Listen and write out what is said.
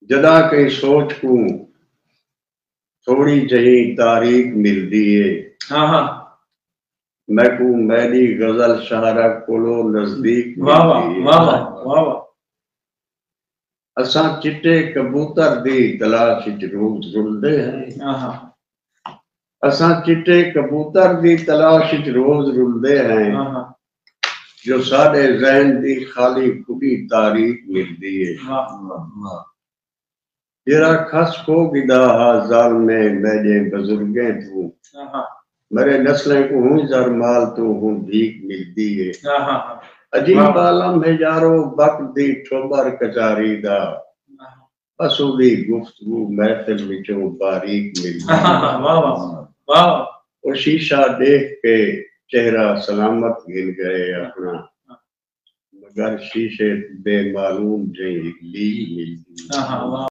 جدا کئی سوچ کو تھوڑی جہی تاریخ ملتی ہے میں کو میری غزل شاعرہ کولو نزدیک ملتی ہے اساں چٹے کبوتر دی تلاش وچ روز رلدے ہیں اساں چٹے کبوتر دی تلاش وچ روز رلدے ہیں جو ساڈے ذہن دی خالی کھلی تاریخ ملتی ہے جرا کھس کو گدا ہا ظالمے میرے بزرگیں تو میرے نسلیں کو ہوں زر مال تو ہوں بھیک ملتی ہے عجیب عالم ہے یارو وقت دی ٹھوبر کچاری دا پسو دی گفتگو محفل وچوں باریک ملتی ہے وہ شیشہ دیکھ کے چہرہ سلامت گن گئے اپنا مگر شیشے بے معلوم جہی لی ملتی